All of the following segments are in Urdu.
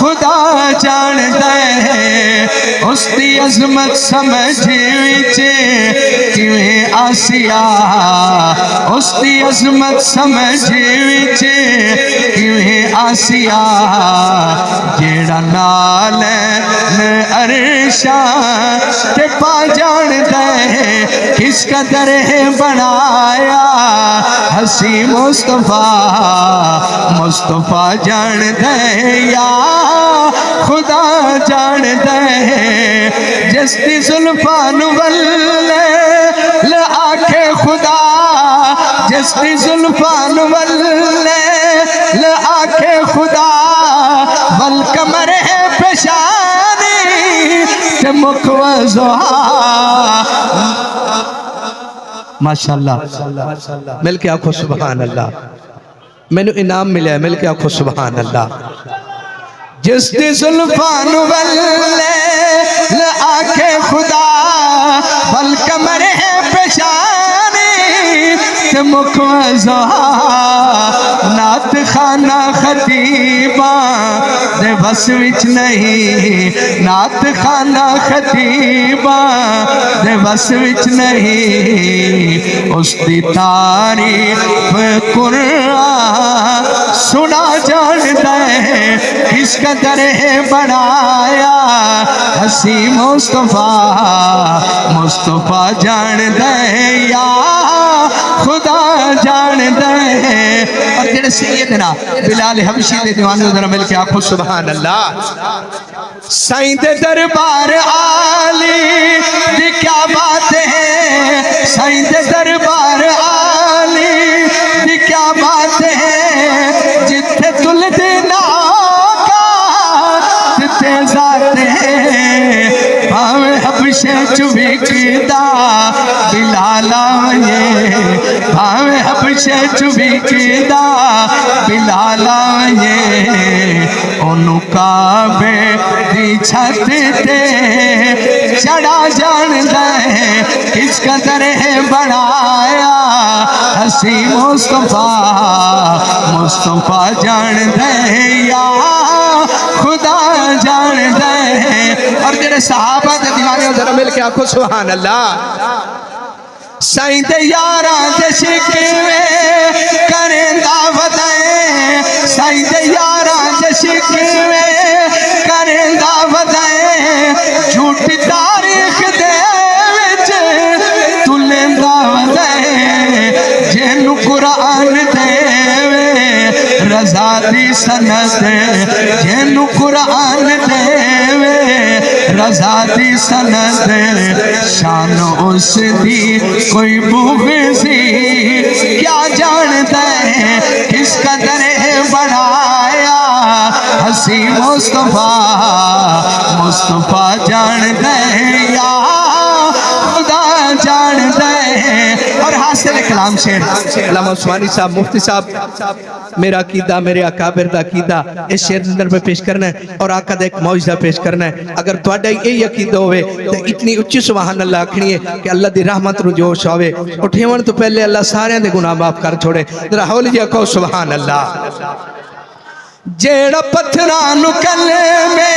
خدا جاندا ہے اس دی عظمت سمجھ وچ کیویں آسیا اس دی عظمت سمجھ وچ کیویں آسیا جیڑا نال عرشاں تے پا جاندا ہے کس قدر بنایا حسین مصطفیٰ جاندا ہے یا خدا جاندا ہے جس دی زلفاں ول آکھے خدا جس دی زلفاں ول آکھے خدا والقمر ہے پیشانی تے مکھ وضحا ماشاءاللہ مل کے آنکھو سبحان اللہ میں نے انعام ملے ہے مل کے آنکھو سبحان اللہ جس دی زلفاں ول آکھے خدا والقمر ہے پیشانی تے مکھ وضحا نعت خانہ خطیباں دے بس وچ نہیں نعت خانہ خطیباں دے بس وچ نہیں اس دی تعریف قرآن سنا جاندا ہے کس قدر بنایا حسین مصطفیٰ جاندا ہے یا خدا جاندا ہے اور جڑے سیدنا بلال حبشی دے دیوانوں ذرا مل کے آنکھو سبحان اللہ سائیں دے دربار عالی دی کیا بات ہے سائیں دے دربار عالی دی کیا بات ہے جتھے تل دینا کا جتھے ذات ہے پاوے حبشے چوبیکدا بلالا یہ پاوے حبشے چوبیکدا بلالا یہ اونوں کعبے دی چھت تے چڑھا جاندا ہے کس قدر بنایا حسین مصطفیٰ جاندا ہے یا خدا جاندا ہے اور جڑے صحابہ دے دیوانے ذرا مل کے آنکھو سبحان اللہ سائیں دے یاراں دے شکوے کریندا ودائے سائیں دے یاراں دے شکوے کریندا ودائے جھوٹی تاریخ دے وچ تلیندا ودائے جنوں قرآن دے رضا دی سند جنوں قرآن دے رضا دی سند شان اس دی کوئی بغضی کیا جانتا ہے کس قدر بنایا حسین مصطفیٰ جانتا ہے یا خدا جانتا ہے اور حاصل کلام شیر علامہ عثمانی صاحب مفتی صاحب میرا عقیدہ میرے اکابر دا عقیدہ اس شیر اندر میں پیش کرنا ہے اور آقا دا ایک معجزہ پیش کرنا ہے اگر تواڈا یہ عقیدہ ہوئے تو اتنی اچھی سبحان اللہ آکھنی ہے کہ اللہ دی رحمت رو جوش ہوئے اٹھیون تو پہلے اللہ سارے دے گناہ معاف کر چھوڑے ذرا حول جی کہو سبحان اللہ جیڑا پتھران کلمے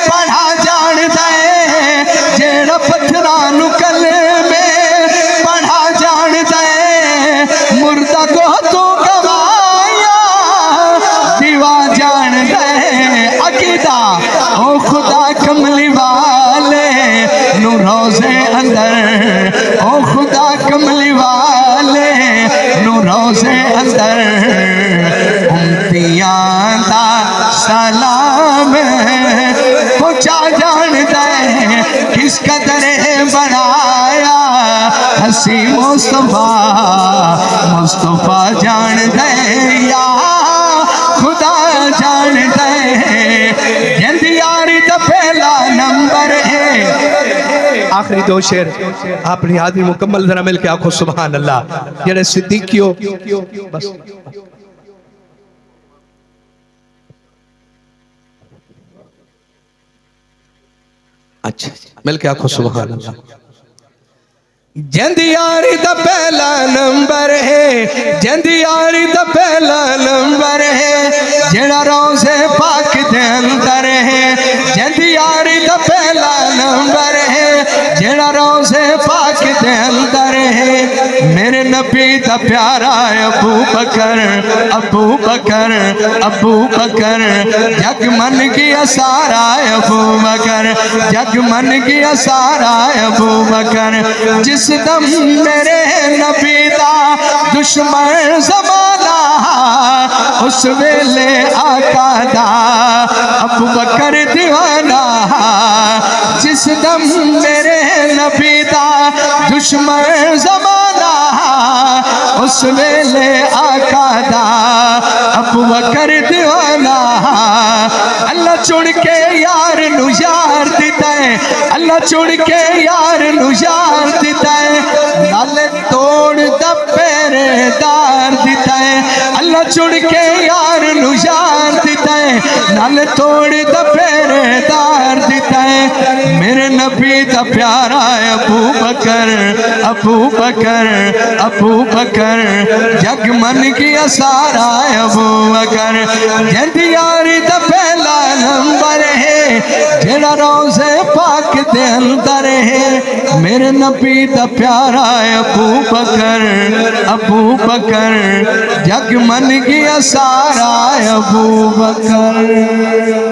پڑھا جاندا ہے جیڑا پتھران کلمے پڑھا جاندا ہے مردہ کو تو گوایا دیوا جاندا ہے عقیدہ او خدا کملی والے نو روزے اندر او خدا کملی والے نو روزے اندر امتیاں دا سلام پہنچا جاندا ہے کس قدر بنایا حسین مصطفیٰ جاندا ہے یا خدا جاندا ہے جند یاری دا پہلا نمبر ہے آخری دو شعر اپنی آدمی مکمل ذرا مل کے آنکھو سبحان اللہ جڑے صدیقیو بس اچھا مل کے آنکھو سبحان اللہ جند یاری دا پہلا نمبر ہے جند یاری دا پہلا نمبر ہے جڑا روزے پاک دے اندر ہے جند یاری دا پہلا نمبر ہے جڑا روزے پاک دے اندر ہے میرے نبی دا پیارا ابو بکر ابو بکر ابو بکر جگ من گیا سارا ابو بکر جگ من گیا سارا ابو بکر جس دم میرے نبی دا دشمن زمانہ اس ویلے آقا دا ابو بکر دیوانہ جس دم میرے نبی دا دشمن زمانہ اس ویلے آقا دا ابو بکر دیوانہ اللہ چڑ کے یار نو یار دیتا ہے اللہ چڑ کے یار نو یار دیتا ہے نالے توڑ دا پیرے دار دیتا ہے اللہ چڑ کے یار نو یار دیتا ہے نالے توڑ دا پیرے دار دیتا ہے میرے نبی دا پیارا ابو بکر ابو بکر ابو بکر جگ من گیا سارا ابو بکر جند یاری دا پہلا نمبر ہے جڑا روزے پاک دے اندر ہے میرے نبی دا پیارا ابو بکر جگ من گیا سارا ابو بکر